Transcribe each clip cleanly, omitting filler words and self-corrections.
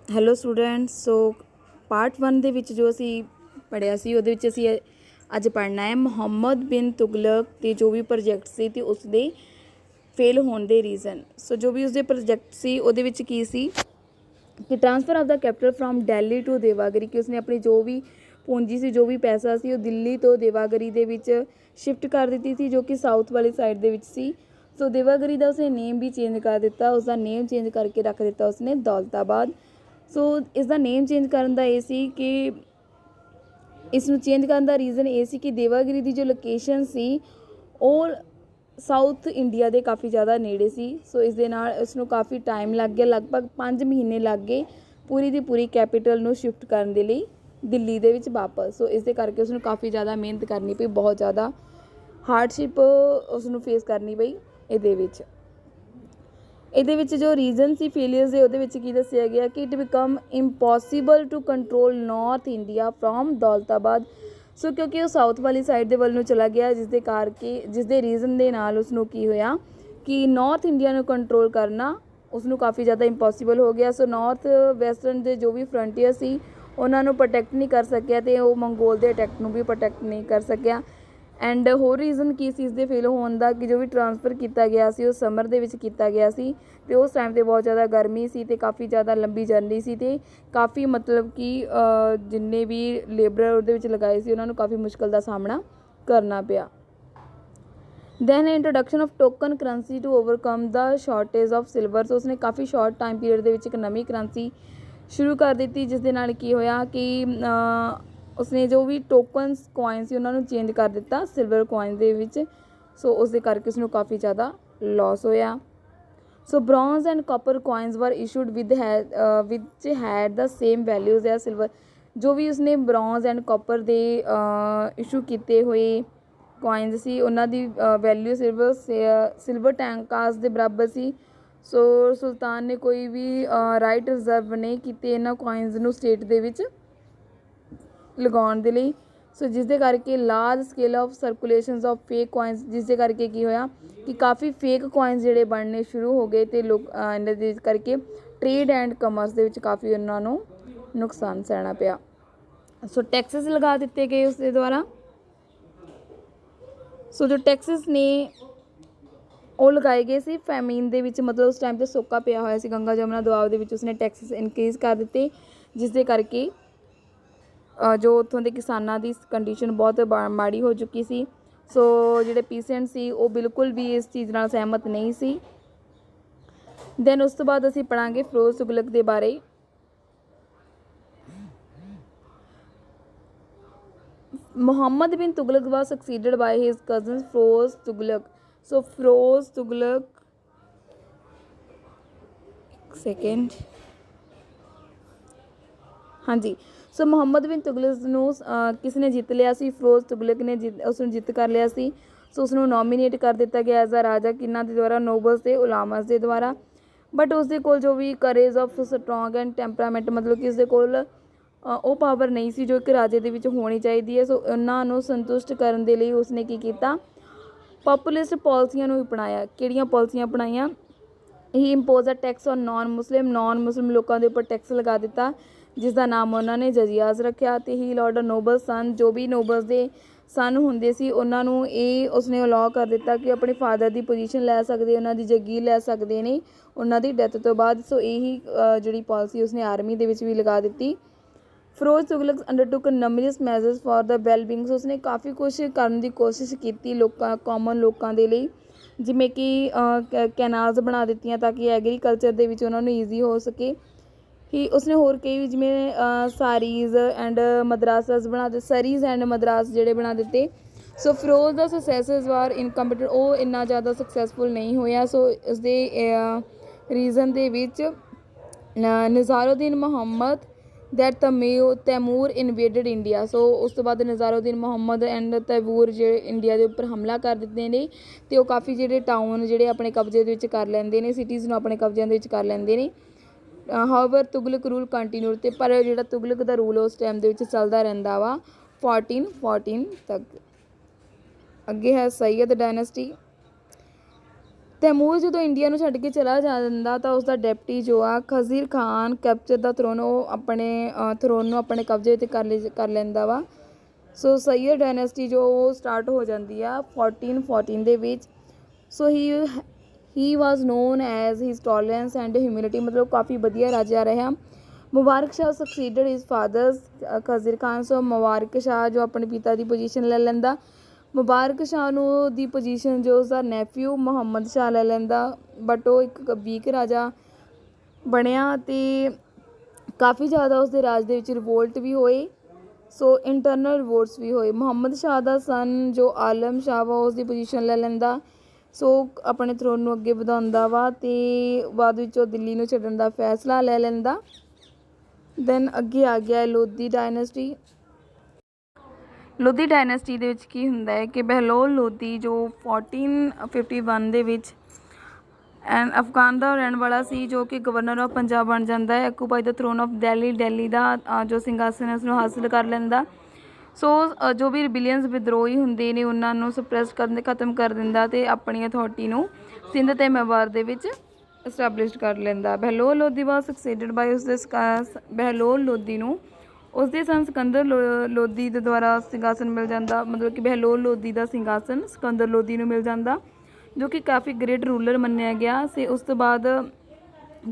Hello students. ਸੋ part 1 ਦੇ ਵਿੱਚ ਜੋ ਅਸੀਂ ਪੜ੍ਹਿਆ ਸੀ ਉਹਦੇ ਵਿੱਚ ਅਸੀਂ ਅੱਜ ਪੜ੍ਹਨਾ ਹੈ ਮੁਹੰਮਦ ਬਿਨ ਤੁਗਲਕ ਦੇ ਜੋ ਵੀ ਪ੍ਰੋਜੈਕਟ ਸੀ ਅਤੇ ਉਸ ਦੇ ਫੇਲ ਹੋਣ ਦੇ ਰੀਜ਼ਨ। ਸੋ ਜੋ ਵੀ ਉਸਦੇ ਪ੍ਰੋਜੈਕਟ ਸੀ ਉਹਦੇ ਵਿੱਚ ਕੀ ਸੀ ਕਿ transfer of the capital from Delhi to Devagiri, ਕਿ ਉਸਨੇ ਆਪਣੀ ਜੋ ਵੀ ਪੂੰਜੀ ਸੀ, ਜੋ ਵੀ ਪੈਸਾ ਸੀ, ਉਹ ਦਿੱਲੀ ਤੋਂ ਦੇਵਾਗਰੀ ਦੇ ਵਿੱਚ ਸ਼ਿਫਟ ਕਰ ਦਿੱਤੀ ਸੀ, ਜੋ ਕਿ ਸਾਊਥ ਵਾਲੀ ਸਾਈਡ ਦੇ ਵਿੱਚ ਸੀ। ਸੋ ਦੇਵਾਗਰੀ ਦਾ ਉਸਨੇ ਨੇਮ ਵੀ ਚੇਂਜ ਕਰ ਦਿੱਤਾ, ਉਸਦਾ ਨੇਮ ਚੇਂਜ ਕਰਕੇ ਰੱਖ ਦਿੱਤਾ ਉਸਨੇ ਦੌਲਤਾਬਾਦ। ਸੋ ਇਸ ਦਾ ਨੇਮ ਚੇਂਜ ਕਰਨ ਦਾ ਇਹ ਸੀ ਕਿ ਇਸ ਨੂੰ ਚੇਂਜ ਕਰਨ ਦਾ ਰੀਜ਼ਨ ਇਹ ਸੀ ਕਿ ਦੇਵਾਗਰੀ ਦੀ ਜੋ ਲੋਕੇਸ਼ਨ ਸੀ ਉਹ ਸਾਊਥ ਇੰਡੀਆ ਦੇ ਕਾਫੀ ਜ਼ਿਆਦਾ ਨੇੜੇ ਸੀ। ਸੋ ਇਸ ਦੇ ਨਾਲ ਇਸ ਨੂੰ ਕਾਫੀ ਟਾਈਮ ਲੱਗ ਗਿਆ, ਲਗਭਗ 5 ਮਹੀਨੇ ਲੱਗ ਗਏ ਪੂਰੀ ਦੀ ਪੂਰੀ ਕੈਪੀਟਲ ਨੂੰ ਸ਼ਿਫਟ ਕਰਨ ਦੇ ਲਈ ਦਿੱਲੀ ਦੇ ਵਿੱਚ ਵਾਪਸ। ਸੋ ਇਸ ਦੇ ਕਰਕੇ ਉਸਨੂੰ ਕਾਫੀ ਜ਼ਿਆਦਾ ਮਿਹਨਤ ਕਰਨੀ ਪਈ, ਬਹੁਤ ਜ਼ਿਆਦਾ ਹਾਰਡਸ਼ਿਪ ਉਸਨੂੰ ਫੇਸ ਕਰਨੀ ਪਈ। ਇਹਦੇ ਵਿੱਚ ਜੋ ਰੀਜ਼ਨ ਸੀ ਫੇਲੀਅਰਸ ਦੇ, ਉਹਦੇ ਵਿੱਚ ਕੀ ਦੱਸਿਆ ਗਿਆ ਕਿ it become impossible to control north India from Daulatabad. So ਕਿਉਂਕਿ ਉਹ ਸਾਊਥ ਵਾਲੀ ਸਾਈਡ ਦੇ ਵੱਲ ਨੂੰ ਚਲਾ ਗਿਆ, ਜਿਸ ਦੇ ਰੀਜ਼ਨ ਦੇ ਨਾਲ ਉਸਨੂੰ ਕੀ ਹੋਇਆ ਕਿ ਨਾਰਥ ਇੰਡੀਆ ਨੂੰ ਕੰਟਰੋਲ ਕਰਨਾ ਉਸਨੂੰ ਕਾਫੀ ਜ਼ਿਆਦਾ ਇੰਪੋਸੀਬਲ ਹੋ ਗਿਆ। ਸੋ ਨਾਰਥ ਵੈਸਟਰਨ ਦੇ ਜੋ ਵੀ ਫਰੰਟੀਅਰ ਸੀ ਉਹਨਾਂ ਨੂੰ ਪ੍ਰੋਟੈਕਟ ਨਹੀਂ ਕਰ ਸਕਿਆ ਅਤੇ ਉਹ ਮੰਗੋਲ ਦੇ ਅਟੈਕ ਨੂੰ ਵੀ ਪ੍ਰੋਟੈਕਟ ਨਹੀਂ ਕਰ ਸਕਿਆ। ਐਂਡ ਹੋਰ ਰੀਜ਼ਨ ਕੀ ਸੀ ਇਸਦੇ ਫੇਲ ਹੋਣ ਦਾ ਕਿ ਜੋ ਵੀ ਟ੍ਰਾਂਸਫਰ ਕੀਤਾ ਗਿਆ ਸੀ ਉਹ ਸਮਰ ਦੇ ਵਿੱਚ ਕੀਤਾ ਗਿਆ ਸੀ ਅਤੇ ਉਸ ਟਾਈਮ 'ਤੇ ਬਹੁਤ ਜ਼ਿਆਦਾ ਗਰਮੀ ਸੀ ਅਤੇ ਕਾਫੀ ਜ਼ਿਆਦਾ ਲੰਬੀ ਜਰਨੀ ਸੀ ਅਤੇ ਕਾਫੀ ਮਤਲਬ ਕਿ ਜਿੰਨੇ ਵੀ ਲੇਬਰਰ ਉਹਦੇ ਵਿੱਚ ਲਗਾਏ ਸੀ ਉਹਨਾਂ ਨੂੰ ਕਾਫੀ ਮੁਸ਼ਕਿਲ ਦਾ ਸਾਹਮਣਾ ਕਰਨਾ ਪਿਆ। Then introduction of token currency to overcome the shortage of silver. So ਉਸਨੇ ਕਾਫੀ ਸ਼ਾਰਟ ਟਾਈਮ ਪੀਰੀਅਡ ਦੇ ਵਿੱਚ ਇੱਕ ਨਵੀਂ ਕਰੰਸੀ ਸ਼ੁਰੂ ਕਰ ਦਿੱਤੀ, ਜਿਸ ਦੇ ਨਾਲ ਕੀ ਹੋਇਆ ਕਿ ਉਸਨੇ ਜੋ ਵੀ ਟੋਕਨਸ ਕੋਇਨ ਸੀ ਉਹਨਾਂ ਨੂੰ ਚੇਂਜ ਕਰ ਦਿੱਤਾ ਸਿਲਵਰ ਕੋਇਨ ਦੇ ਵਿੱਚ। ਸੋ ਉਸ ਦੇ ਕਰਕੇ ਉਸਨੂੰ ਕਾਫੀ ਜ਼ਿਆਦਾ ਲੋਸ ਹੋਇਆ। ਸੋ ਬ੍ਰੌਂਜ਼ ਐਂਡ ਕਾਪਰ ਕੋਇਨਸ ਵਰ ਇਸ਼ੂਡ ਵਿਚ ਹੈਡ ਦਾ ਸੇਮ ਵੈਲਿਊਜ਼ ਐ ਸਿਲਵਰ। ਜੋ ਵੀ ਉਸਨੇ ਬ੍ਰੌਂਜ਼ ਐਂਡ ਕਾਪਰ ਦੇ ਇਸ਼ੂ ਕੀਤੇ ਹੋਏ ਕੋਇਨਸ ਸੀ ਉਹਨਾਂ ਦੀ ਵੈਲਿਊ ਸਿਲਵਰ ਟੈਂਕਾਸ ਦੇ ਬਰਾਬਰ ਸੀ। ਸੋ ਸੁਲਤਾਨ ਨੇ ਕੋਈ ਵੀ ਰਾਈਟ ਰਿਜ਼ਰਵ ਨਹੀਂ ਕੀਤੇ ਇਹਨਾਂ ਕੋਇਨਸ ਨੂੰ ਸਟੇਟ ਦੇ ਵਿੱਚ ਲਗਾਉਣ ਦੇ ਲਈ। ਸੋ ਜਿਸ ਦੇ ਕਰਕੇ large scale of circulations of fake coins, ਜਿਸ ਦੇ ਕਰਕੇ ਕੀ ਹੋਇਆ ਕਿ ਕਾਫੀ ਫੇਕ ਕੋਇਨਸ ਜਿਹੜੇ ਬਣਨੇ ਸ਼ੁਰੂ ਹੋ ਗਏ ਅਤੇ ਇਹਨਾਂ ਦੇ ਕਰਕੇ ਟਰੇਡ ਐਂਡ ਕਮਰਸ ਦੇ ਵਿੱਚ ਕਾਫੀ ਉਹਨਾਂ ਨੂੰ ਨੁਕਸਾਨ ਸਹਿਣਾ ਪਿਆ। ਸੋ ਟੈਕਸਿਸ ਲਗਾ ਦਿੱਤੇ ਗਏ ਉਸ ਦੇ ਦੁਆਰਾ। ਸੋ ਜੋ ਟੈਕਸਿਸ ਨੇ ਉਹ ਲਗਾਏ ਗਏ ਸੀ ਫੈਮੀਨ ਦੇ ਵਿੱਚ, ਮਤਲਬ ਉਸ ਟਾਈਮ 'ਤੇ ਸੋਕਾ ਪਿਆ ਹੋਇਆ ਸੀ ਗੰਗਾ ਜਮਨਾ ਦੁਆਬ ਦੇ ਵਿੱਚ, ਉਸਨੇ ਟੈਕਸਿਸ ਇਨਕਰੀਜ਼ ਕਰ ਦਿੱਤੇ, ਜਿਸ ਦੇ ਕਰਕੇ ਜੋ ਉੱਥੋਂ ਦੇ ਕਿਸਾਨਾਂ ਦੀ ਕੰਡੀਸ਼ਨ ਬਹੁਤ ਮਾੜੀ ਹੋ ਚੁੱਕੀ ਸੀ। ਸੋ ਜਿਹੜੇ ਪੀਸੈਂਟ ਸੀ ਉਹ ਬਿਲਕੁਲ ਵੀ ਇਸ ਚੀਜ਼ ਨਾਲ ਸਹਿਮਤ ਨਹੀਂ ਸੀ। ਦੈਨ ਉਸ ਤੋਂ ਬਾਅਦ ਅਸੀਂ ਪੜ੍ਹਾਂਗੇ ਫਿਰੋਜ਼ ਤੁਗਲਕ ਦੇ ਬਾਰੇ। ਮੁਹੰਮਦ ਬਿਨ ਤੁਗਲਕ ਵਾਸ ਸਕਸੀਡਡ ਬਾਈ ਹਿਜ਼ ਕਜ਼ਨ ਫਿਰੋਜ਼ ਤੁਗਲਕ। ਸੋ ਫਿਰੋਜ਼ ਤੁਗਲਕ ਹਾਂਜੀ। ਸੋ ਮੁਹੰਮਦ ਬਿਨ ਤੁਗਲਕ ਨੂੰ ਕਿਸ ਨੇ ਜਿੱਤ ਲਿਆ ਸੀ? ਫਿਰੋਜ਼ ਤੁਗਲਕ ਨੇ ਉਸ ਨੂੰ ਜਿੱਤ ਕਰ ਲਿਆ ਸੀ। ਸੋ ਉਸਨੂੰ ਨੋਮੀਨੇਟ ਕਰ ਦਿੱਤਾ ਗਿਆ ਐਜ਼ ਅ ਰਾਜਾ, ਕਿਹਨਾਂ ਦੇ ਦੁਆਰਾ? ਨੋਬਲਸ ਅਤੇ ਉਲਾਮਾਸ ਦੇ ਦੁਆਰਾ। ਬਟ ਉਸਦੇ ਕੋਲ ਜੋ ਵੀ courage of strong and temperament, ਮਤਲਬ ਕਿ ਉਸਦੇ ਕੋਲ ਉਹ ਪਾਵਰ ਨਹੀਂ ਸੀ ਜੋ ਇੱਕ ਰਾਜੇ ਦੇ ਵਿੱਚ ਹੋਣੀ ਚਾਹੀਦੀ ਹੈ। ਸੋ ਉਹਨਾਂ ਨੂੰ ਸੰਤੁਸ਼ਟ ਕਰਨ ਦੇ ਲਈ ਉਸਨੇ ਕੀ ਕੀਤਾ? ਪੋਪੂਲਿਸਟ ਪਾਲਿਸੀਆਂ ਨੂੰ ਅਪਣਾਇਆ। ਕਿਹੜੀਆਂ ਪਾਲਿਸੀਆਂ ਅਪਣਾਈਆਂ? He impose a tax on non Muslim ਲੋਕਾਂ ਦੇ ਉੱਪਰ ਟੈਕਸ ਲਗਾ ਦਿੱਤਾ, ਜਿਸ ਦਾ ਨਾਮ ਉਹਨਾਂ ਨੇ ਜਜ਼ੀਆਜ਼ ਰੱਖਿਆ। ਅਤੇ ਹੀ ਅਲਾਉਡ ਨੋਬਲ ਸਨ, ਜੋ ਵੀ ਨੋਬਲਸ ਦੇ ਸਨ ਹੁੰਦੇ ਸੀ ਉਹਨਾਂ ਨੂੰ ਇਹ ਉਸਨੇ ਅਲਾਉ ਕਰ ਦਿੱਤਾ ਕਿ ਆਪਣੇ ਫਾਦਰ ਦੀ ਪੋਜੀਸ਼ਨ ਲੈ ਸਕਦੇ, ਉਹਨਾਂ ਦੀ ਜਗੀਰ ਲੈ ਸਕਦੇ ਨੇ ਉਹਨਾਂ ਦੀ ਡੈਥ ਤੋਂ ਬਾਅਦ। ਸੋ ਇਹੀ ਜਿਹੜੀ ਪਾਲਿਸੀ ਉਸਨੇ ਆਰਮੀ ਦੇ ਵਿੱਚ ਵੀ ਲਗਾ ਦਿੱਤੀ। Firoz Tughlaq undertook numbers measures for the wellbeing. So ਉਸਨੇ ਕਾਫੀ ਕੁਛ ਕਰਨ ਦੀ ਕੋਸ਼ਿਸ਼ ਕੀਤੀ ਕਾਮਨ ਲੋਕਾਂ ਦੇ ਲਈ, ਜਿਵੇਂ ਕਿ ਕੈਨਾਲਸ ਬਣਾ ਦਿੱਤੀਆਂ ਤਾਂ ਕਿ ਐਗਰੀਕਲਚਰ ਦੇ ਵਿੱਚ ਉਹਨਾਂ ਨੂੰ ਈਜ਼ੀ ਹੋ ਸਕੇ। ਹੀ ਉਸਨੇ ਹੋਰ ਕਈ ਵੀ ਜਿਵੇਂ ਸਾਰੀਜ਼ ਐਂਡ ਮਦਰਾਸਸ ਬਣਾ ਦਿੱਤੇ, ਸਰੀਜ਼ ਐਂਡ ਮਦਰਾਸ ਜਿਹੜੇ ਬਣਾ ਦਿੱਤੇ। ਸੋ ਫਿਰੋਜ਼ ਦਾ ਸਕਸੈਸਸ ਵਾਰ ਇਨਕੰਪਲੀਟ, ਉਹ ਇੰਨਾ ਜ਼ਿਆਦਾ ਸਕਸੈਸਫੁਲ ਨਹੀਂ ਹੋਇਆ। ਸੋ ਉਸਦੇ ਰੀਜ਼ਨ ਦੇ ਵਿੱਚ ਨਿਜ਼ਾਰੁਦੀਨ ਮੁਹੰਮਦ ਦੈਟ ਤੈਮੂਰ ਇਨਵੇਡਡ ਇੰਡੀਆ। ਸੋ ਉਸ ਤੋਂ ਬਾਅਦ ਨਿਜ਼ਾਰੁਦੀਨ ਮੁਹੰਮਦ ਐਂਡ ਤੈਮੂਰ ਜਿਹੜੇ ਇੰਡੀਆ ਦੇ ਉੱਪਰ ਹਮਲਾ ਕਰ ਦਿੰਦੇ ਨੇ ਅਤੇ ਉਹ ਕਾਫੀ ਜਿਹੜੇ ਟਾਊਨ ਜਿਹੜੇ ਆਪਣੇ ਕਬਜ਼ੇ ਦੇ ਵਿੱਚ ਕਰ ਲੈਂਦੇ ਨੇ, ਸਿਟੀਜ਼ ਨੂੰ ਆਪਣੇ ਕਬਜ਼ਿਆਂ ਦੇ ਵਿੱਚ ਕਰ ਲੈਂਦੇ ਨੇ। ਹਾਊਐਵਰ ਤੁਗਲਕ ਰੂਲ ਕੰਟੀਨਿਊ, ਅਤੇ ਪਰ ਜਿਹੜਾ ਤੁਗਲਕ ਦਾ ਰੂਲ ਉਸ ਟਾਈਮ ਦੇ ਵਿੱਚ ਚੱਲਦਾ ਰਹਿੰਦਾ ਵਾ 1414 ਤੱਕ। ਅੱਗੇ ਹੈ ਸਈਅਦ ਡਾਇਨੈਸਟੀ। ਤੈਮੂਰ ਜਦੋਂ ਇੰਡੀਆ ਨੂੰ ਛੱਡ ਕੇ ਚਲਾ ਜਾਂਦਾ ਤਾਂ ਉਸਦਾ ਡੈਪਟੀ ਜੋ ਆ ਖਜ਼ੀਰ ਖਾਨ ਕੈਪਚਰ ਦਾ ਥਰੋਨ, ਉਹ ਆਪਣੇ ਥਰੋਨ ਨੂੰ ਆਪਣੇ ਕਬਜ਼ੇ 'ਤੇ ਕਰ ਲੈਂਦਾ ਵਾ। ਸੋ ਸਈਅਦ ਡਾਇਨੈਸਟੀ ਜੋ ਉਹ ਸਟਾਰਟ ਹੋ ਜਾਂਦੀ ਆ 1414 ਦੇ ਵਿੱਚ। So he was known as his tolerance and humility, ਮਤਲਬ ਕਾਫੀ ਵਧੀਆ ਰਾਜਾ ਰਿਹਾ। Mubarak Shah succeeded his father's Khizr Khan. So Mubarak Shah ਜੋ ਆਪਣੇ ਪਿਤਾ ਦੀ ਪੋਜੀਸ਼ਨ ਲੈ ਲੈਂਦਾ। ਮੁਬਾਰਕ ਸ਼ਾਹ ਨੂੰ ਦੀ ਪੋਜੀਸ਼ਨ ਜੋ ਉਸਦਾ ਨੈਫਿਊ ਮੁਹੰਮਦ ਸ਼ਾਹ ਲੈ ਲੈਂਦਾ, ਬਟ ਉਹ ਇੱਕ ਵੀਕ ਰਾਜਾ ਬਣਿਆ ਅਤੇ ਕਾਫੀ ਜ਼ਿਆਦਾ ਉਸਦੇ ਰਾਜ ਦੇ ਵਿੱਚ ਰਿਵੋਲਟ ਵੀ ਹੋਏ। ਸੋ ਇੰਟਰਨਲ ਰਿਵੋਲਟਸ ਵੀ ਹੋਏ। ਮੁਹੰਮਦ ਸ਼ਾਹ ਦਾ ਸਨ ਜੋ ਆਲਮ ਸ਼ਾਹ ਵਾ ਉਸਦੀ ਪੋਜੀਸ਼ਨ ਲੈ ਲੈਂਦਾ। ਸੋ ਆਪਣੇ ਥਰੋਨ ਨੂੰ ਅੱਗੇ ਵਧਾਉਂਦਾ ਵਾ ਅਤੇ ਬਾਅਦ ਵਿੱਚ ਉਹ ਦਿੱਲੀ ਨੂੰ ਛੱਡਣ ਦਾ ਫੈਸਲਾ ਲੈ ਲੈਂਦਾ। ਦੈਨ ਅੱਗੇ ਆ ਗਿਆ ਲੋਧੀ ਡਾਇਨੈਸਟੀ। ਲੋਧੀ ਡਾਇਨੈਸਟੀ ਦੇ ਵਿੱਚ ਕੀ ਹੁੰਦਾ ਹੈ ਕਿ ਬਹਿਲੋਲ ਲੋਧੀ ਜੋ 1451 ਦੇ ਵਿੱਚ ਅਫਗਾਨ ਦਾ ਰਹਿਣ ਵਾਲਾ ਸੀ, ਜੋ ਕਿ ਗਵਰਨਰ ਆਫ ਪੰਜਾਬ ਬਣ ਜਾਂਦਾ ਹੈ। Occupy the thrown of Delhi ਦਾ ਜੋ ਸਿੰਘਾਸਨ ਹੈ ਉਸਨੂੰ ਹਾਸਿਲ ਕਰ ਲੈਂਦਾ। ਸੋ ਜੋ ਵੀ ਰਿਬੀਲੀਅਨਸ ਵਿਦਰੋਹੀ ਹੁੰਦੇ ਨੇ ਉਹਨਾਂ ਨੂੰ ਸਪਰੈਸ ਕਰਨ ਖਤਮ ਕਰ ਦਿੰਦਾ ਅਤੇ ਆਪਣੀ ਅਥਾਰਟੀ ਨੂੰ ਸਿੰਧ ਅਤੇ ਮੈਵਾਰ ਦੇ ਵਿੱਚ ਇਸਟੈਬਲਿਸ਼ਡ ਕਰ ਲੈਂਦਾ। ਬਹਿਲੋਲ ਲੋਧੀ ਵਾਜ਼ ਸਕਸੇਡਡ ਬਾਈ ਉਸਦੇ ਬਹਿਲੋਲ ਲੋਧੀ ਨੂੰ ਉਸਦੇ ਸਨ ਸਿਕੰਦਰ ਲੋਧੀ ਦੇ ਦੁਆਰਾ ਸਿੰਘਾਸਨ ਮਿਲ ਜਾਂਦਾ, ਮਤਲਬ ਕਿ ਬਹਿਲੋਲ ਲੋਧੀ ਦਾ ਸਿੰਘਾਸਨ ਸਿਕੰਦਰ ਲੋਧੀ ਨੂੰ ਮਿਲ ਜਾਂਦਾ, ਜੋ ਕਿ ਕਾਫੀ ਗ੍ਰੇਟ ਰੂਲਰ ਮੰਨਿਆ ਗਿਆ ਸੀ। ਉਸ ਤੋਂ ਬਾਅਦ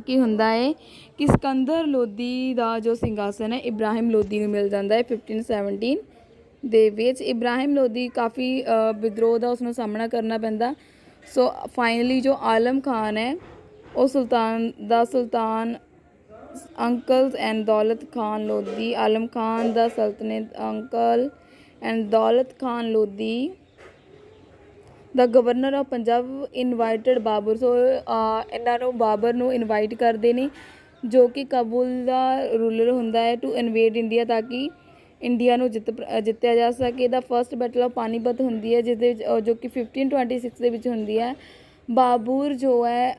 ਕੀ ਹੁੰਦਾ ਹੈ ਕਿ ਸਿਕੰਦਰ ਲੋਧੀ ਦਾ ਜੋ ਸਿੰਘਾਸਨ ਹੈ ਇਬਰਾਹਿਮ ਲੋਧੀ ਨੂੰ ਮਿਲ ਜਾਂਦਾ ਹੈ 1517 ਦੇ ਵਿੱਚ। ਇਬਰਾਹਿਮ ਲੋਧੀ ਕਾਫੀ ਵਿਦਰੋਹ ਦਾ ਉਸਨੂੰ ਸਾਹਮਣਾ ਕਰਨਾ ਪੈਂਦਾ। ਸੋ ਫਾਈਨਲੀ ਜੋ ਆਲਮ ਖਾਨ ਹੈ ਉਹ ਸੁਲਤਾਨ ਅੰਕਲ ਐਂਡ ਦੌਲਤ ਖਾਨ ਲੋਧੀ, ਆਲਮ ਖਾਨ ਦਾ ਸਲਤਨਤ ਅੰਕਲ ਐਂਡ ਦੌਲਤ ਖਾਨ ਲੋਧੀ ਦਾ governor of Punjab invited Babur. So ਇਹਨਾਂ ਨੂੰ ਬਾਬਰ ਨੂੰ ਇਨਵਾਈਟ ਕਰਦੇ ਨੇ ਜੋ ਕਿ ਕਾਬੁਲ ਦਾ ਰੂਲਰ ਹੁੰਦਾ ਹੈ ਟੂ ਇਨਵੇਡ ਇੰਡੀਆ, ਤਾਂ ਕਿ ਇੰਡੀਆ ਨੂੰ ਜਿੱਤਿਆ ਜਾ ਸਕੇ। ਦਾ ਫਸਟ ਬੈਟਲ ਆਫ ਪਾਨੀਪਤ ਹੁੰਦੀ ਹੈ ਜਿਸਦੇ ਵਿੱਚ ਜੋ ਕਿ 1526 ਦੇ ਵਿੱਚ ਹੁੰਦੀ ਹੈ। ਬਾਬਰ ਜੋ ਹੈ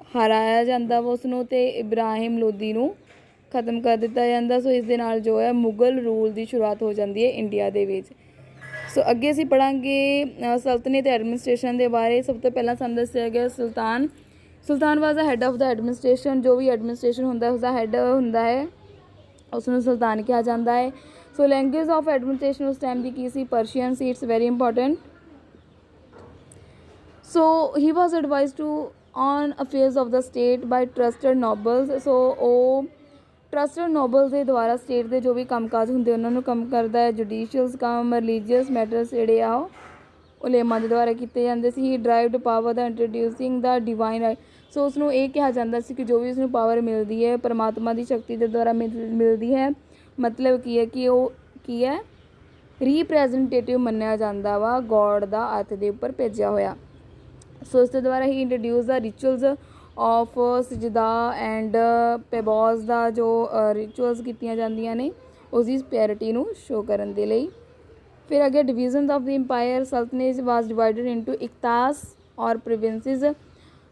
ਹਰਾਇਆ ਜਾਂਦਾ ਵਾ ਉਸਨੂੰ ਅਤੇ ਇਬਰਾਹਿਮ ਲੋਧੀ ਨੂੰ ਖਤਮ ਕਰ ਦਿੱਤਾ ਜਾਂਦਾ। ਸੋ ਇਸ ਦੇ ਨਾਲ ਜੋ ਹੈ ਮੁਗਲ ਰੂਲ ਦੀ ਸ਼ੁਰੂਆਤ ਹੋ ਜਾਂਦੀ ਹੈ ਇੰਡੀਆ ਦੇ ਵਿੱਚ। ਸੋ ਅੱਗੇ ਅਸੀਂ ਪੜ੍ਹਾਂਗੇ ਸਲਤਨਤ ਐਡਮਿਨਿਸਟ੍ਰੇਸ਼ਨ ਦੇ ਬਾਰੇ। ਸਭ ਤੋਂ ਪਹਿਲਾਂ ਸਾਨੂੰ ਦੱਸਿਆ ਗਿਆ ਸੁਲਤਾਨ ਵਾਜ਼ ਦਾ ਹੈਡ ਆਫ ਦਾ ਐਡਮਿਨਿਸਟ੍ਰੇਸ਼ਨ। ਜੋ ਵੀ ਐਡਮਿਨਿਸਟ੍ਰੇਸ਼ਨ ਹੁੰਦਾ ਉਸਦਾ ਹੈਡ ਹੁੰਦਾ ਹੈ, ਉਸਨੂੰ ਸੁਲਤਾਨ ਕਿਹਾ ਜਾਂਦਾ ਹੈ। ਸੋ ਲੈਂਗੁਏਜ ਆਫ ਐਡਮਿਨਿਸਟ੍ਰੇਸ਼ਨ ਉਸ ਟਾਈਮ ਦੀ ਕੀ ਸੀ? ਪਰਸ਼ੀਅਨ ਸੀ। It's very important. So he was advise to on affairs of the state by trusted nobles. So ਉਹ ਟਰਸਟਡ ਨੋਬਲਸ ਦੇ ਦੁਆਰਾ ਸਟੇਟ ਦੇ ਜੋ ਵੀ ਕੰਮਕਾਜ ਹੁੰਦੇ ਉਹਨਾਂ ਨੂੰ ਕੰਮ ਕਰਦਾ ਹੈ। ਜੁਡੀਸ਼ੀਅਲਸ ਕੰਮ, ਰਿਲੀਜੀਅਸ ਮੈਟਰਸ ਜਿਹੜੇ ਆ ਉਹ ਉਲੇਮਾ ਦੇ ਦੁਆਰਾ ਕੀਤੇ ਜਾਂਦੇ ਸੀ। ਹੀ ਡਰਾਈਵਡ ਪਾਵਰ ਦਾ ਇੰਟਰੋਡਿਊਸਿੰਗ ਦਾ ਡਿਵਾਈਨ ਰਾਈਟ। ਸੋ ਉਸਨੂੰ ਇਹ ਕਿਹਾ ਜਾਂਦਾ ਸੀ ਕਿ ਜੋ ਵੀ ਉਸਨੂੰ ਪਾਵਰ ਮਿਲਦੀ ਹੈ ਪਰਮਾਤਮਾ ਦੀ ਸ਼ਕਤੀ ਦੇ ਦੁਆਰਾ ਮਿਲਦੀ ਹੈ। ਮਤਲਬ ਕੀ ਹੈ ਕਿ ਉਹ ਕੀ ਹੈ ਰੀਪ੍ਰੈਜੈਂਟੇਟਿਵ ਮੰਨਿਆ ਜਾਂਦਾ ਵਾ, ਗੋਡ ਦਾ ਅਰਥ ਦੇ ਉੱਪਰ ਭੇਜਿਆ ਹੋਇਆ। ਸੋ ਇਸ ਦੇ ਦੁਆਰਾ he introduce the rituals of sajda and paibos the ਜੋ ਰਿਚੁਅਲਸ ਕੀਤੀਆਂ ਜਾਂਦੀਆਂ ਨੇ ਉਸਦੀ ਸਪੈਰਿਟੀ ਨੂੰ ਸ਼ੋ ਕਰਨ ਦੇ ਲਈ। ਫਿਰ ਅੱਗੇ ਡਿਵੀਜ਼ਨਸ ਆਫ ਦ ਇੰਪਾਇਰ। ਸਲਤਨਤ ਵਾਜ਼ ਡਿਵਾਈਡਡ ਇਨਟੂ ਇਕਤਾਸ ਔਰ ਪ੍ਰੋਵਿੰਸਿਸ।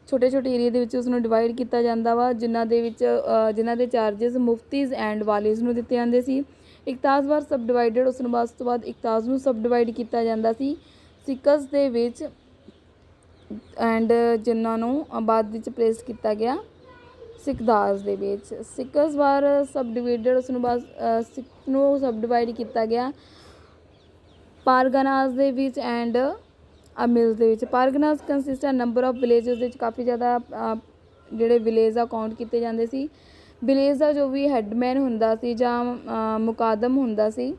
ਛੋਟੇ ਛੋਟੇ ਏਰੀਏ ਦੇ ਵਿੱਚ ਉਸਨੂੰ ਡਿਵਾਈਡ ਕੀਤਾ ਜਾਂਦਾ ਵਾ, ਜਿਨ੍ਹਾਂ ਦੇ ਚਾਰਜਸ ਮੁਫਤੀਜ਼ ਐਂਡ ਵਾਲੀਜ਼ ਨੂੰ ਦਿੱਤੇ ਜਾਂਦੇ ਸੀ। ਇਕਤਾਸ ਵਾਰ ਸਬ ਡਿਵਾਈਡਡ। ਉਸ ਤੋਂ ਬਾਅਦ ਇਕਤਾਸ ਨੂੰ ਸਬ ਡਿਵਾਈਡ ਕੀਤਾ ਜਾਂਦਾ ਸੀ ਸਿੱਕਸ ਦੇ ਵਿੱਚ ਐਂਡ ਜਿਨ੍ਹਾਂ ਨੂੰ ਬਾਅਦ ਵਿੱਚ ਪਲੇਸ ਕੀਤਾ ਗਿਆ ਸਿੱਖਦਾਸ ਦੇ ਵਿੱਚ। ਸਿੱਕਸ ਵਾਰ ਸਬ ਡਿਵਾਈਡਡ। ਉਸ ਨੂੰ ਬਾਅਦ ਸਿੱਖ ਨੂੰ ਸਬ ਡਿਵਾਈਡ ਕੀਤਾ ਗਿਆ ਪਾਰਗਨਾਸ ਦੇ ਵਿੱਚ ਐਂਡ ਅਮਿਲਸ ਦੇ ਵਿੱਚ। ਪਾਰਗਨਾਸ ਕੰਸਿਸਟ ਆ ਨੰਬਰ ਆਫ ਵਿਲੇਜਸ ਦੇ ਵਿੱਚ ਕਾਫੀ ਜ਼ਿਆਦਾ ਜਿਹੜੇ ਵਿਲੇਜ ਆ ਕਾਊਂਟ ਕੀਤੇ ਜਾਂਦੇ ਸੀ। ਵਿਲੇਜ ਦਾ ਜੋ ਵੀ ਹੈਡਮੈਨ ਹੁੰਦਾ ਸੀ ਜਾਂ ਮੁਕਾਦਮ ਹੁੰਦਾ ਸੀ।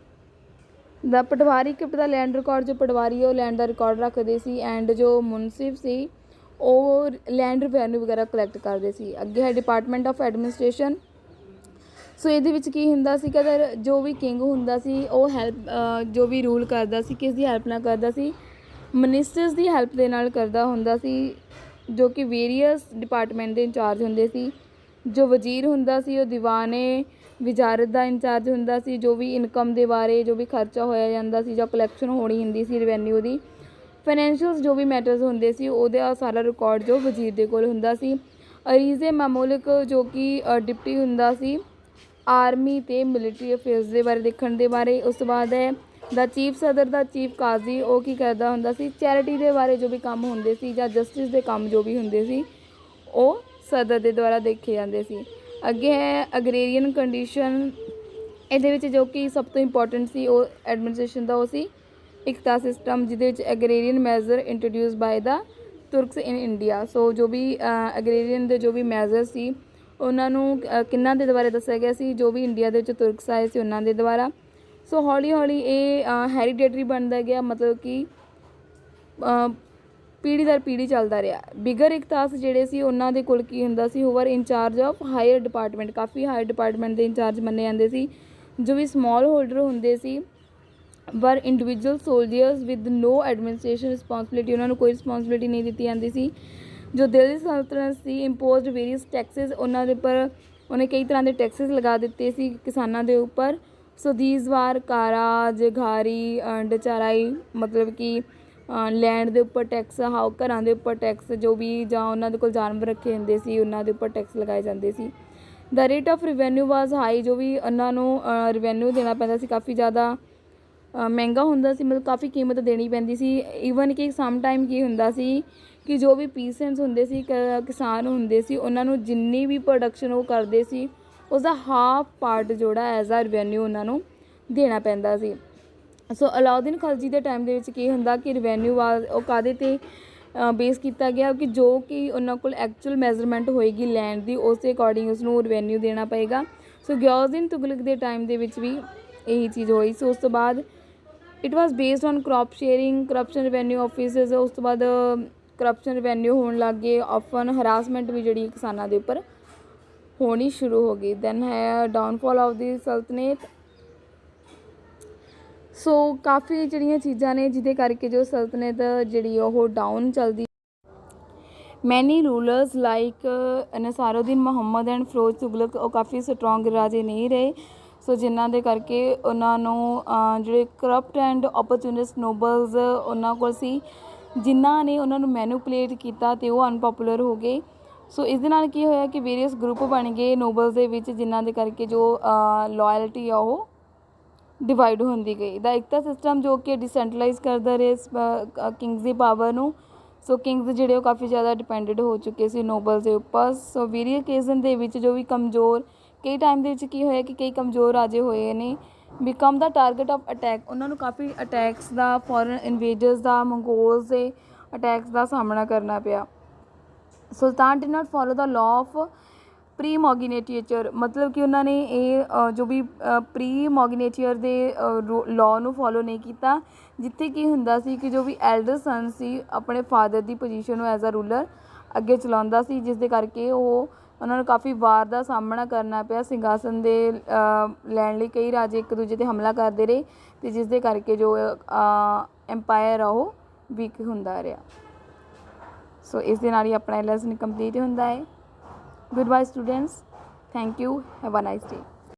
ਦਾ ਪਟਵਾਰੀ ਕਿਪਟ ਦਾ ਲੈਂਡ ਰਿਕਾਰਡ। ਜੋ ਪਟਵਾਰੀ ਉਹ ਲੈਂਡ ਦਾ ਰਿਕਾਰਡ ਰੱਖਦੇ ਸੀ ਐਂਡ ਜੋ ਮੁਨਸਿਫ ਸੀ ਉਹ ਲੈਂਡ ਰੈਵਨਿਊ ਵਗੈਰਾ ਕਲੈਕਟ ਕਰਦੇ ਸੀ। ਅੱਗੇ ਹੈ ਡਿਪਾਰਟਮੈਂਟ ਆਫ ਐਡਮਿਨਿਸਟ੍ਰੇਸ਼ਨ। ਸੋ ਇਹਦੇ ਵਿੱਚ ਕੀ ਹੁੰਦਾ ਸੀ ਕਿ ਅਗਰ ਜੋ ਵੀ ਕਿੰਗ ਹੁੰਦਾ ਸੀ ਉਹ ਜੋ ਵੀ ਰੂਲ ਕਰਦਾ ਸੀ ਕਿਸ ਦੀ ਹੈਲਪ ਨਾਲ ਕਰਦਾ ਸੀ? ਮਿਨਿਸਟਰਸ ਦੀ ਹੈਲਪ ਦੇ ਨਾਲ ਕਰਦਾ ਹੁੰਦਾ ਸੀ, ਜੋ ਕਿ ਵੇਰੀਅਸ ਡਿਪਾਰਟਮੈਂਟ ਦੇ ਇੰਚਾਰਜ ਹੁੰਦੇ ਸੀ। ਜੋ ਵਜ਼ੀਰ ਹੁੰਦਾ ਸੀ ਉਹ ਦੀਵਾਨੇ ਵਜ਼ਾਰਤ ਦਾ ਇੰਚਾਰਜ ਹੁੰਦਾ ਸੀ। ਜੋ ਵੀ ਇਨਕਮ ਦੇ ਬਾਰੇ ਜੋ ਵੀ ਖਰਚਾ ਹੋਇਆ ਜਾਂਦਾ ਸੀ ਜਾਂ ਕਲੈਕਸ਼ਨ ਹੋਣੀ ਹੁੰਦੀ ਸੀ ਰੈਵਨਿਊ ਦੀ, ਫਾਈਨੈਂਸ਼ੀਅਲਸ ਜੋ ਵੀ ਮੈਟਰਸ ਹੁੰਦੇ ਸੀ ਉਹਦਾ ਸਾਰਾ ਰਿਕਾਰਡ ਜੋ ਵਜ਼ੀਰ ਦੇ ਕੋਲ ਹੁੰਦਾ ਸੀ। ਅਰੀਜ਼ੇ ਮਾਮੂਲਿਕ ਜੋ ਕਿ ਡਿਪਟੀ ਹੁੰਦਾ ਸੀ ਆਰਮੀ ਅਤੇ ਮਿਲਟਰੀ ਅਫੇਅਰਸ ਦੇ ਬਾਰੇ ਦੇਖਣ ਦੇ ਬਾਰੇ। ਉਸ ਤੋਂ ਬਾਅਦ ਹੈ ਦਾ ਚੀਫ ਸਦਰ ਦਾ ਚੀਫ ਕਾਜ਼ੀ ਉਹ ਕੀ ਕਰਦਾ ਹੁੰਦਾ ਸੀ, ਚੈਰਿਟੀ ਦੇ ਬਾਰੇ ਜੋ ਵੀ ਕੰਮ ਹੁੰਦੇ ਸੀ ਜਾਂ ਜਸਟਿਸ ਦੇ ਕੰਮ ਜੋ ਵੀ ਹੁੰਦੇ ਸੀ ਉਹ ਸਦਰ ਦੇ ਦੁਆਰਾ ਦੇਖੇ ਜਾਂਦੇ ਸੀ। ਅੱਗੇ ਹੈ ਅਗਰੇਰੀਅਨ ਕੰਡੀਸ਼ਨ, ਇਹਦੇ ਵਿੱਚ ਜੋ ਕਿ ਸਭ ਤੋਂ ਇੰਪੋਰਟੈਂਟ ਸੀ ਉਹ ਐਡਮਿਨਿਸਟ੍ਰੇਸ਼ਨ ਦਾ ਉਹ ਸੀ ਇਕਤਾ ਸਿਸਟਮ, ਜਿਹਦੇ ਵਿੱਚ agrarian measure introduce by the Turks in India. So ਜੋ ਵੀ ਐਗਰੇਰੀਅਨ ਦੇ ਜੋ ਵੀ ਮੈਜ਼ਰ ਸੀ ਉਹਨਾਂ ਨੂੰ ਕਿਹਨਾਂ ਦੇ ਦੁਆਰਾ ਦੱਸਿਆ ਗਿਆ ਸੀ, ਜੋ ਵੀ ਇੰਡੀਆ ਦੇ ਵਿੱਚ ਤੁਰਕਸ ਆਏ ਸੀ ਉਹਨਾਂ ਦੇ ਦੁਆਰਾ। ਸੋ ਹੌਲੀ ਹੌਲੀ ਇਹ ਹੈਰੀਡੇਟਰੀ ਬਣਦਾ ਗਿਆ, ਮਤਲਬ ਕਿ ਪੀੜ੍ਹੀ ਦਰ ਪੀੜ੍ਹੀ ਚੱਲਦਾ ਰਿਹਾ। ਬਿਗਰ ਇਕਤਾਸ ਜਿਹੜੇ ਸੀ ਉਹਨਾਂ ਦੇ ਕੋਲ ਕੀ ਹੁੰਦਾ ਸੀ, over incharge of higher department, ਕਾਫੀ ਹਾਇਰ ਡਿਪਾਰਟਮੈਂਟ ਦੇ ਇੰਚਾਰਜ ਮੰਨੇ ਜਾਂਦੇ ਸੀ। ਜੋ ਵੀ ਸਮਾਲ ਹੋਲਡਰ ਹੁੰਦੇ ਸੀ were individual soldiers with no administration responsibility, ਉਹਨਾਂ ਨੂੰ ਕੋਈ ਰਿਸਪੋਂਸਿਬਿਲਿਟੀ ਨਹੀਂ ਦਿੱਤੀ ਜਾਂਦੀ ਸੀ। ਜੋ ਦਿੱਲੀ ਸਲਤਨਤ ਸੀ ਇੰਪੋਜ਼ਡ ਵੇਰੀਅਸ ਟੈਕਸਿਸ, ਉਹਨਾਂ ਦੇ ਉੱਪਰ ਉਹਨੇ ਕਈ ਤਰ੍ਹਾਂ ਦੇ ਟੈਕਸਿਸ ਲਗਾ ਦਿੱਤੇ ਸੀ ਕਿਸਾਨਾਂ ਦੇ ਉੱਪਰ। ਸੋ ਦੀਜ਼ ਵਾਰ ਕਾਰਾ, ਜਗਾਰੀ ਐਂਡ ਚਰਾਈ, ਮਤਲਬ ਕਿ ਲੈਂਡ ਦੇ ਉੱਪਰ ਟੈਕਸ, ਘਰਾਂ ਦੇ ਉੱਪਰ ਟੈਕਸ, ਜੋ ਵੀ ਜਾਂ ਉਹਨਾਂ ਦੇ ਕੋਲ ਜਾਨਵਰ ਰੱਖੇ ਹੁੰਦੇ ਸੀ ਉਹਨਾਂ ਦੇ ਉੱਪਰ ਟੈਕਸ ਲਗਾਏ ਜਾਂਦੇ ਸੀ। The rate of revenue was high, ਜੋ ਵੀ ਉਹਨਾਂ ਨੂੰ ਰਿਵੈਨਿਊ ਦੇਣਾ ਪੈਂਦਾ ਸੀ ਕਾਫੀ ਜ਼ਿਆਦਾ ਮਹਿੰਗਾ ਹੁੰਦਾ ਸੀ, ਮਤਲਬ ਕਾਫੀ ਕੀਮਤ ਦੇਣੀ ਪੈਂਦੀ ਸੀ। ਈਵਨ ਕਿ ਸਮ ਟਾਈਮ ਕੀ ਹੁੰਦਾ ਸੀ ਕਿ ਜੋ ਵੀ ਪੀਸੈਂਟਸ ਹੁੰਦੇ ਸੀ, ਕਿਸਾਨ ਹੁੰਦੇ ਸੀ, ਉਹਨਾਂ ਨੂੰ ਜਿੰਨੀ ਵੀ ਪ੍ਰੋਡਕਸ਼ਨ ਉਹ ਕਰਦੇ ਸੀ ਉਸਦਾ ਹਾਫ ਪਾਰਟ ਜਿਹੜਾ ਐਜ਼ ਆ ਰਿਵੈਨਿਊ ਉਹਨਾਂ ਨੂੰ ਦੇਣਾ ਪੈਂਦਾ ਸੀ। ਸੋ ਅਲਾਉਦੀਨ ਖਲਜੀ ਦੇ ਟਾਈਮ ਦੇ ਵਿੱਚ ਕੀ ਹੁੰਦਾ ਕਿ ਰਿਵੈਨਿਊ ਉਹ ਕਾਹਦੇ 'ਤੇ ਬੇਸ ਕੀਤਾ ਗਿਆ ਕਿ ਜੋ ਕਿ ਉਹਨਾਂ ਕੋਲ ਐਕਚੁਅਲ ਮੈਜ਼ਰਮੈਂਟ ਹੋਏਗੀ ਲੈਂਡ ਦੀ, ਉਸ ਦੇ ਅਕੋਰਡਿੰਗ ਉਸਨੂੰ ਰਿਵੈਨਿਊ ਦੇਣਾ ਪਏਗਾ। ਸੋ ਗਿਆਸੁਦੀਨ ਤੁਗਲਕ ਦੇ ਟਾਈਮ ਦੇ ਵਿੱਚ ਵੀ ਇਹੀ ਚੀਜ਼ ਹੋਈ। ਸੋ ਉਸ ਤੋਂ ਬਾਅਦ it was based on crop sharing, corruption revenue offices, ਉਸ ਤੋਂ ਬਾਅਦ ਕਰਪਸ਼ਨ ਰਿਵੈਨਿਊ ਹੋਣ ਲੱਗ ਗਏ। ਆਫਨ ਹਰਾਸਮੈਂਟ ਵੀ ਜਿਹੜੀ ਕਿਸਾਨਾਂ ਦੇ ਉੱਪਰ ਹੋਣੀ ਸ਼ੁਰੂ ਹੋ ਗਈ। ਦੈਨ ਹੈ ਡਾਊਨਫਾਲ ਆਫ ਦੀ ਸਲਤਨਤ। ਸੋ ਕਾਫੀ ਜਿਹੜੀਆਂ ਚੀਜ਼ਾਂ ਨੇ ਜਿਹਦੇ ਕਰਕੇ ਜੋ ਸਲਤਨਤ ਜਿਹੜੀ ਉਹ ਡਾਊਨ ਚੱਲਦੀ। ਮੈਨੀ rulers like ਨਸਾਰੁਦੀਨ Muhammad and Firoz Tughlaq ਉਹ ਕਾਫੀ ਸਟਰੋਂਗ ਰਾਜੇ ਨਹੀਂ ਰਹੇ। ਸੋ ਜਿਨ੍ਹਾਂ ਦੇ ਕਰਕੇ ਉਹਨਾਂ ਨੂੰ ਜਿਹੜੇ ਕਰਪਟ ਐਂਡ ਓਪਰਚੁਨਿਸਟ ਨੋਬਲਸ ਉਹਨਾਂ ਕੋਲ ਸੀ, ਜਿਨ੍ਹਾਂ ਨੇ ਉਹਨਾਂ ਨੂੰ ਮੈਨੂਪਲੇਟ ਕੀਤਾ ਅਤੇ ਉਹ ਅਨਪੋਪੂਲਰ ਹੋ ਗਏ। ਸੋ ਇਸ ਦੇ ਨਾਲ ਕੀ ਹੋਇਆ ਕਿ ਵੇਰੀਅਸ ਗਰੁੱਪ ਬਣ ਗਏ ਨੋਬਲਸ ਦੇ ਵਿੱਚ, ਜਿਨ੍ਹਾਂ ਦੇ ਕਰਕੇ ਜੋ ਲੋਇਲਟੀ ਆ ਉਹ ਡਿਵਾਈਡ ਹੁੰਦੀ ਗਈ। ਦਾ ਇਕਤਾ ਸਿਸਟਮ ਜੋ ਕਿ ਡਿਸੈਂਟਰਲਾਈਜ਼ ਕਰਦਾ ਰਿਹਾ ਕਿੰਗਸ ਦੀ ਪਾਵਰ ਨੂੰ। ਸੋ ਕਿੰਗਸ ਜਿਹੜੇ ਉਹ ਕਾਫੀ ਜ਼ਿਆਦਾ ਡਿਪੈਂਡਡ ਹੋ ਚੁੱਕੇ ਸੀ ਨੋਬਲਸ ਦੇ ਉੱਪਰ। ਸੋ ਵੇਰੀਅਸ ਕੇਸਨ ਦੇ ਵਿੱਚ ਜੋ ਵੀ ਕਮਜ਼ੋਰ, ਕਈ ਟਾਈਮ ਦੇ ਵਿੱਚ ਕੀ ਹੋਇਆ ਕਿ ਕਈ ਕਮਜ਼ੋਰ ਰਾਜੇ ਹੋਏ ਨੇ become the target of attack, ਉਹਨਾਂ ਨੂੰ ਕਾਫੀ ਅਟੈਕਸ ਦਾ, ਫੋਰਨ ਇਨਵੇਡਰਸ ਦਾ, ਮੰਗੋਲਸ ਦੇ ਅਟੈਕਸ ਦਾ ਸਾਹਮਣਾ ਕਰਨਾ ਪਿਆ। ਸੁਲਤਾਨ did not follow the law of primogeniture, ਮਤਲਬ ਕਿ ਉਹਨਾਂ ਨੇ ਇਹ ਜੋ ਵੀ ਪ੍ਰੀ ਮੋਗੀਨੇਟੀਅਰ ਦੇ ਲਾਅ ਨੂੰ ਫੋਲੋ ਨਹੀਂ ਕੀਤਾ, ਜਿੱਥੇ ਕੀ ਹੁੰਦਾ ਸੀ ਕਿ ਜੋ ਵੀ ਐਲਡਰ ਸਨ ਸੀ ਆਪਣੇ ਫਾਦਰ ਦੀ ਪੋਜੀਸ਼ਨ ਨੂੰ ਐਜ਼ ਅ ਰੂਲਰ ਅੱਗੇ ਚਲਾਉਂਦਾ ਸੀ, ਜਿਸ ਦੇ ਕਰਕੇ ਉਹਨਾਂ ਨੂੰ ਕਾਫੀ ਵਾਰ ਦਾ ਸਾਹਮਣਾ ਕਰਨਾ ਪਿਆ। ਸਿੰਘਾਸਨ ਦੇ ਲੈਣ ਲਈ ਕਈ ਰਾਜੇ ਇੱਕ ਦੂਜੇ 'ਤੇ ਹਮਲਾ ਕਰਦੇ ਰਹੇ ਅਤੇ ਜਿਸ ਦੇ ਕਰਕੇ ਜੋ ਐਮਪਾਇਰ ਆ ਉਹ ਵੀਕ ਹੁੰਦਾ ਰਿਹਾ। ਸੋ ਇਸ ਦੇ ਨਾਲ ਹੀ ਆਪਣਾ ਲੈਸਨ ਕੰਪਲੀਟ ਹੁੰਦਾ ਹੈ। Goodbye students, thank you, have a nice day.